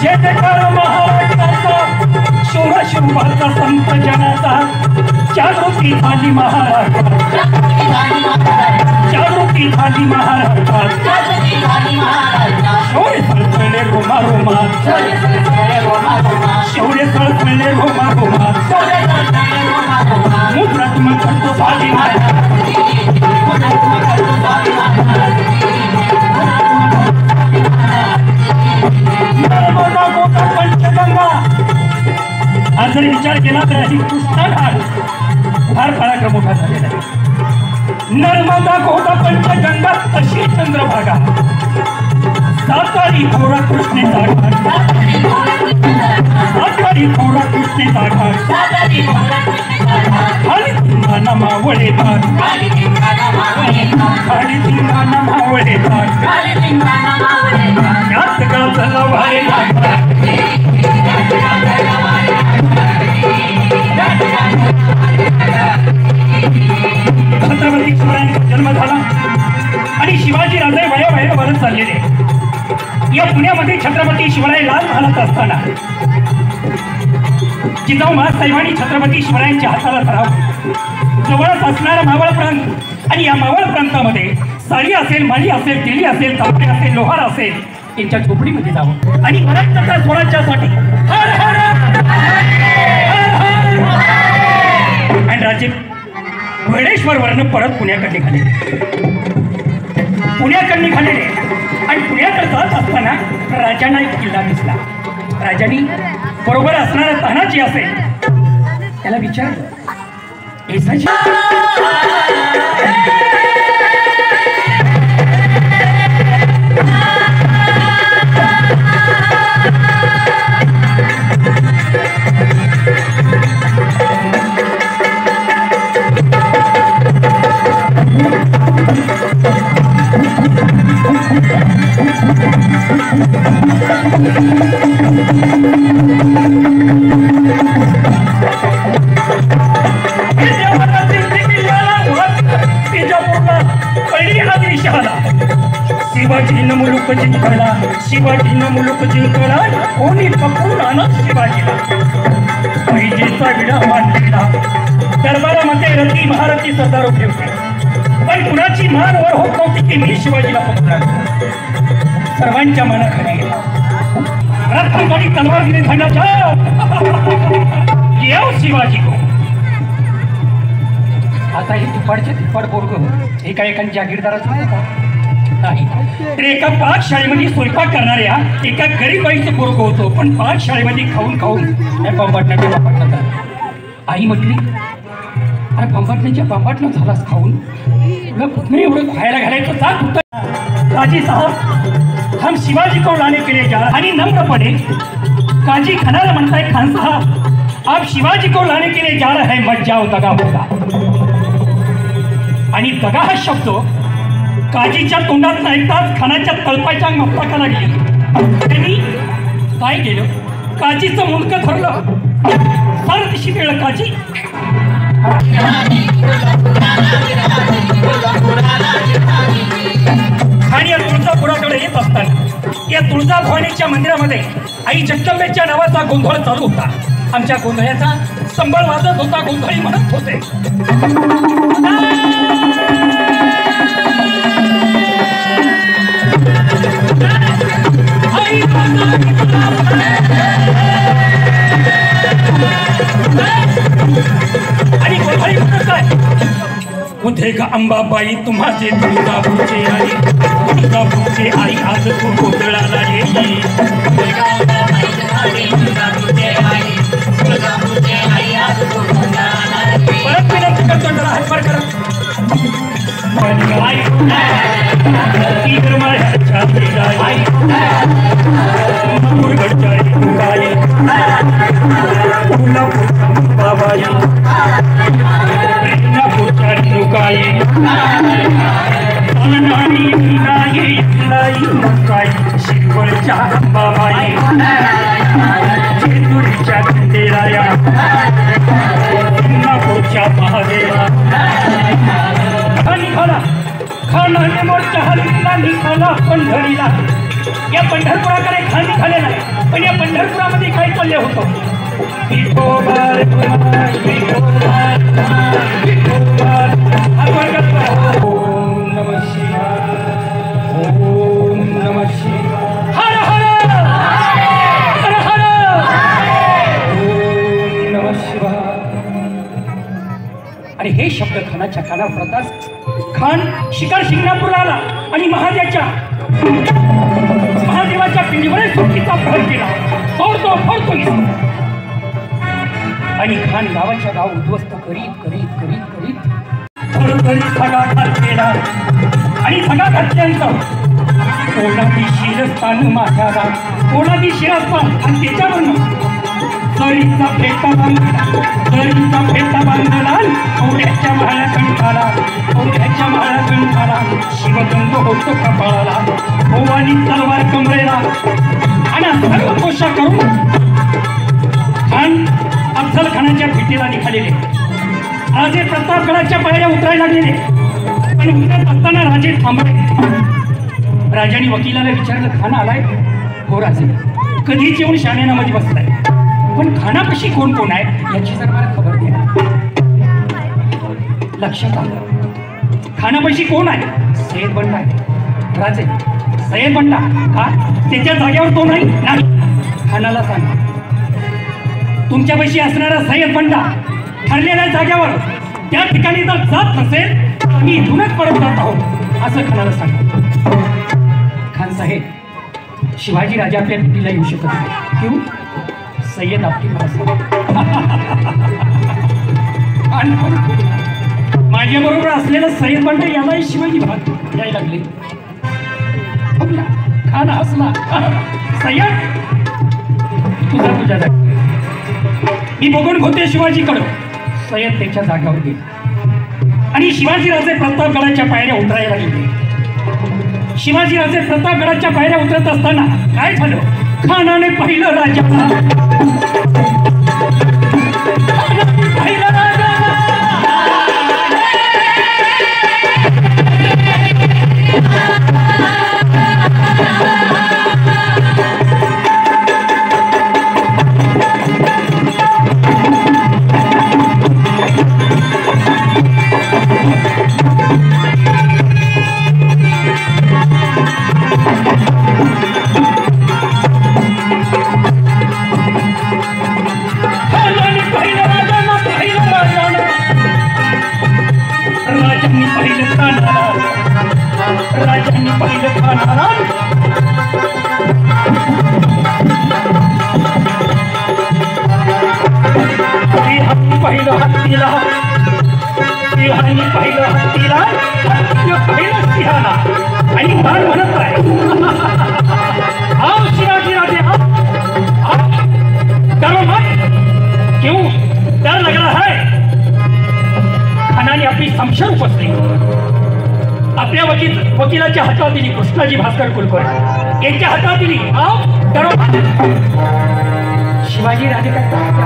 जयकार महाराजाचा शोराशोभाचा संत जनाचा जागृती झाली महाराज जागृती झाली महाराज शौर्य सळसळले रोमा रोमात शौर्य सळसळले रोमा रोमात मुद्रात्मक करतो झाली नर्मदा गोदा पंचगंगा आज जर विचार केला तर अशी कृष्णाघाट फार काळाकडे मोठा झालेला आहे. नर्मदा गोदा पंचगंगा तशी चंद्रभागा सातारी खोरा कृष्णेचा घाट सातारी खोरा कृष्णेचा घाट खाली धिंगाणा मावळे भाग खाली धिंगाणा मावळे भाग यात गाजला वारे छत्रपती शिवरायांचा जन्म झाला आणि शिवाजी राजे वयोवयाने वाढत चाललेले. या पुण्यामध्ये छत्रपती शिवराय लाल महालात असताना जिजाऊ महासाहेबांनी छत्रपती शिवरायांच्या हाताला धरावं. जवळच असणारा मावळ प्रांत आणि या मावळ प्रांतामध्ये साडी असेल, माळी असेल, तेली असेल, तांबे असेल, लोहार असेल यांच्या झोपडीमध्ये जावं आणि मराठा स्वराज्यासाठी आणि राजे वेळेश्वर वर्ण परत पुण्याकडे निघाले आणि पुण्याकडे जात असताना राजांना एक किल्ला दिसला. राजांनी बरोबर असणारा तानाजी असेल त्याला विचारलं शिवाजीनं मुलुक जिंकला कोणी पकडून आणत शिवाजीला पैजेचा विडा मांडलेला दरबारामध्ये रती महारथी सरदार उभे होते पण कुणाची मान वर होत नव्हती की मी शिवाजीला पकडला. सर्वांच्या मनाखाली रत्नगडी तलवारगिरी झाल्याच्या येऊ शिवाजी को. आता हे तिफाडचे तिफाड पोरग हे काय एका जागीरदाराचं होतं नाही तर एका पाकशाळेमध्ये स्वयंपाक करणाऱ्या एका गरीब बाईचं पोरग होतो. पण पाकशाळेमध्ये खाऊन बंबाटण्याच्या आई म्हटली अरे बंबाटणं झालास खाऊन तुला कुठे एवढं खायला घालायचं जात होतं. काजी साहब हम शिवाजी को लाने के लिए जा आणि नम्रपणे काजी खानाला म्हणताय खान साहब आप शिवाजी को लाने के लिए जा रहे हैं मत जाओ दगा होगा. आणि दगा हा शब्द काजीच्या तोंडात ऐकताच खानाच्या तळपायच्या मस्तका लागली. त्यांनी काय केलं काजीचं मुंडकं धरलं सर दिशी गेलं काजी आणि या तुळजापुराकडे येत असताना या तुळजाभवानीच्या मंदिरामध्ये आई जगदंबेच्या नावाचा गोंधळ चालू होता. आमच्या गोंधळाचा संबळ वाजत होता. गोंधळी म्हणत होते आणि गोंधळी म्हणत काय उधे का अंबाबाई तुम्हाचे तुळजापूरचे आई आज तू गोंधळाला येई. परत विनंती करतो जरा हातभार करा. शिवच्या अंबाबाई जेजुरीच्या खंडेराया नागपूरच्या महादेवा निघाला खानाने मोठ्या हल्लीला निघाला पंढरीला या पंढरपुराकडे खान निघाले नाही, पण या पंढरपुरामध्ये काय चालले होतं? ओम नमः शिवाय, ओम नमः शिवाय, हर हर हर हर, ओम नमः शिवाय. आणि हे शब्द खानाच्या कानावर पडताच खान शिकार शिंगणापूरला आला आणि महादेवाच्या पिंडीवर चुकीचा प्रहार केला. फोडतो आणि खान गावाच्या गाव उद्ध्वस्त करीत सगळा घात केला. आणि सगळा घातल्यानंतर कोणाची शिरस्थान माझ्याला, कोणाची शिरस्थान, आणि त्याच्यावरनं सरीचा फेटा बांधला, ओढ्याच्या माळा कंठाला, शिवगंग होतो कपाळाला, भोवानी तलवार कमरेला, आणि सर्व पोशाख करून खान अफजल खानाच्या भेटीला निघालेले. राजे प्रतापगडाच्या पायऱ्या उतरायला लागलेले, पण उतरत असताना राजे थांबले. राजाने वकिलाला विचारलं, खाना आलाय? हो राजे, कधीच येऊन शाण्यामध्ये बसलाय, पण खानापाशी कोण कोण आहे याची जर मला खबर द्या. लक्षात आलं, खानापाशी कोण आहे? सय्यद बंडा आहे. राजे, सय्यद बंडा का? त्याच्या जागेवर तो नाही. खानाला सांगा, तुमच्यापाशी असणारा सय्यद बंडा ठरलेल्या जागेवर त्या ठिकाणी जर जात नसेल तर आम्ही इथूनच परत जात आहोत, असं खानाला सांगा. खान साहेब, शिवाजी राजा आपल्या भेटीला येऊ शकत नाही. क्यों? सय्यद आपली भाषा. माझ्या बरोबर असलेला सय्यद बंडा यालाही शिवाजी भाग यायला लागले. खान हसला. सय्यद, तुझ्या जागी मी बघून होते शिवाजीकडं. सय्यद त्याच्या जागेवर गेला आणि शिवाजीराजे प्रतापगडाच्या पायऱ्या उतरायला गेले. शिवाजीराजे प्रतापगडाच्या पायऱ्या उतरत असताना काय झालं? खानाने पाहिलं राजाला. राजांनी पाहिलं खानाला. सिंहांनी पाहिलं हत्तीला, पाहिलं सिंहाला, आणि खान म्हणत आहे, आओ शिवाजी राजे, करो मत, क्यों डर लग रहा है? खानाने आपली समशर उपसली. आपल्या वकिलाच्या हातात दिली कृष्णाजी भास्कर कुलकर्णी, यांच्या हातात दिली. शिवाजी राजे काय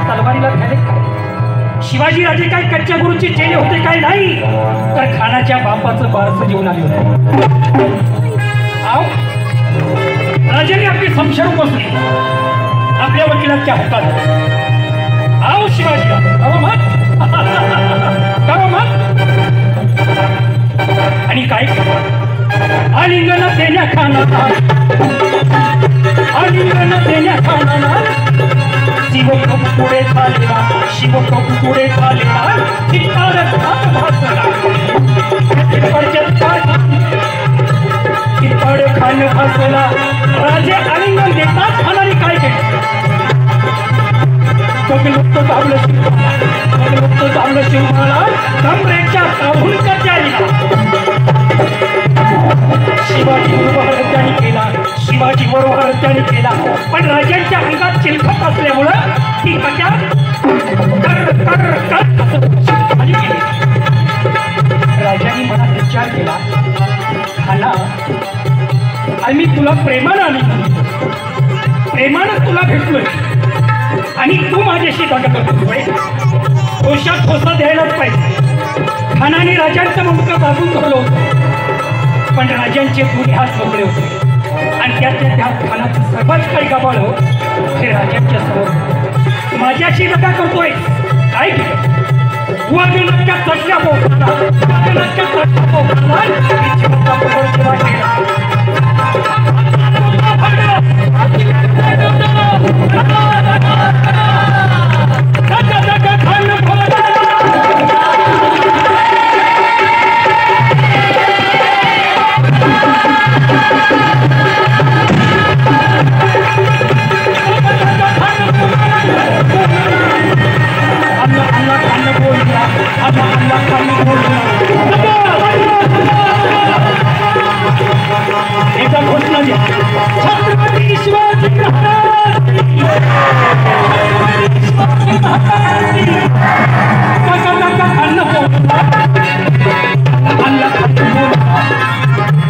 तलवारीला झाले काय? शिवाजी राजे काय कच्च्या गुरुची चेले होते काय? नाही, तर खानाच्या बापाचं बारसं घेऊन आले होते. राजाने आपली समशर उपसली आपल्या वकिलाच्या हातात. आओ शिवाजी राजे, आणि काय आलिंगन देण्या खानाला, शिवप्रभू पुढे झालेला, खान हसला. राजे आलिंगन देतात, खानाने काय केलं? चांगलं शिवमाला कमरेच्या काढून कट्याला. शिवाजी बरोबर त्याने केला, पण राजांच्या अंगात चिलखत असल्यामुळं ती कट्या राजाने मला विचार केला, खाना, मी तुला प्रेमानं तुला भेटलोय आणि तू माझ्याशी दगा करतोय. पोशाख ठोसा द्यायलाच पाहिजे. खानाने राजांचं मुंडकं बाजून धरलं होतं, पण राजांचे दोन्ही हात मोकळे होते. आणि त्यातल्या त्या खानाचं सर्वात काही गबाळ हे राजांच्या समोर माझ्याशी नका करतोय. काय केलं नक्का चटल्या एकदा घोषणा द्या. छत्रपती शिवाजी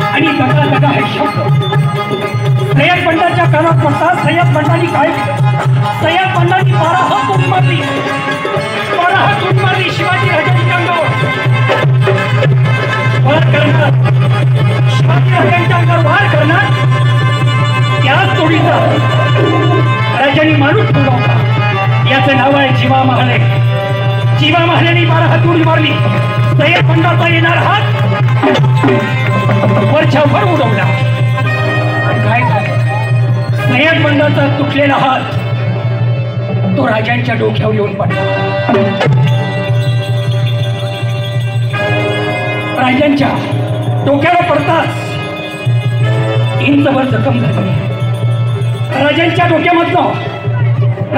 आणि दगा दगा हे शब्द सय्यद बंडाच्या कानात पडतात. सय्यद बंडानी काय केलं? सय्यद बंडानी 12 हात उडी मारली. 12 हात उडी मारली शिवाजी राजांच्या अंगावर. वार करणार शिवाजी राजांच्या अंगावर वार करणार. त्याच तोडीचा राजांनी माणूस ठेवला होता. याचं नाव आहे जीवा महाले. जीवा महालेने 12 हात उडी मारली. सय्यद बंडाचा येणार हात वरच्या वर उडवला. काय झालं? सय्यद बंडाचा तुटलेला हात तो राजांच्या डोक्यावर येऊन पडला. राजांच्या डोक्यावर पडताच इंचभर जखम झाली. राजांच्या डोक्यामधनं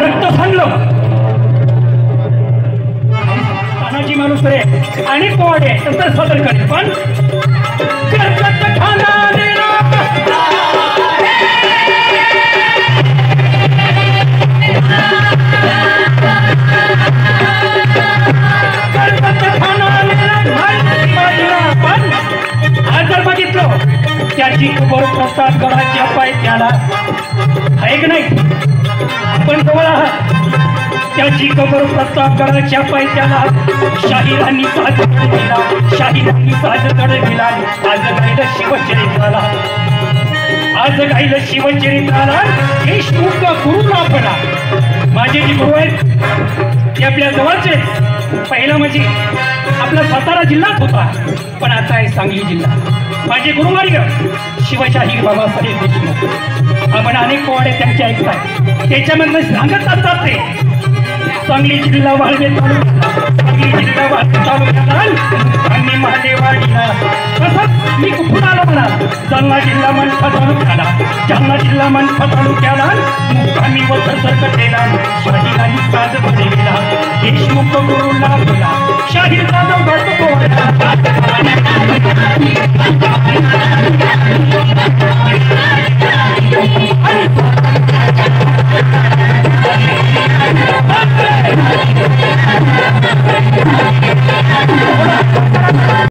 रक्त सांडलं. तानाजी मालुसरे आणि पोवाडे नंतर सादर करेल. पण आज जर बघितलं त्याची खबर प्रसाद गडाच्या पायथ्याला ऐक नाही. आपण जवळ आहात. त्याची खबर प्रतापगडाच्या पायथ्याला शाहिरांनी साजगड केला. शाहिरांनी साजगड केला. आज गायलं शिवचरित्राला. आज गायलं शिवचरित्राला. देशमुख गुरु आपला. माझे जे गुरु आहेत ते आपल्या जवळचे. पहिला म्हणजे आपला सातारा जिल्हाच होता, पण आता आहे सांगली जिल्हा. माझे गुरुवर्य शिवशाही बाबासाहेब देशमुख. आपण अनेक पोवाडे त्यांचे ऐकताय. त्याच्यामधनं सांगत असतात ते सांगली जिल्हा वाळवे तालुका. सांगली जिल्हा वाळवे तालुक्यात आम्ही महादेवाडीला. तसंच मी कुठून आलो म्हणा. जालना जिल्हा मनपा तालुक्याला. जालना जिल्हा मनपा तालुक्याला आम्ही वसरकटेला. शाहिरांनी साज बदलला. देशमुख गुरुला बोला. शाहीर जाधव घडतो.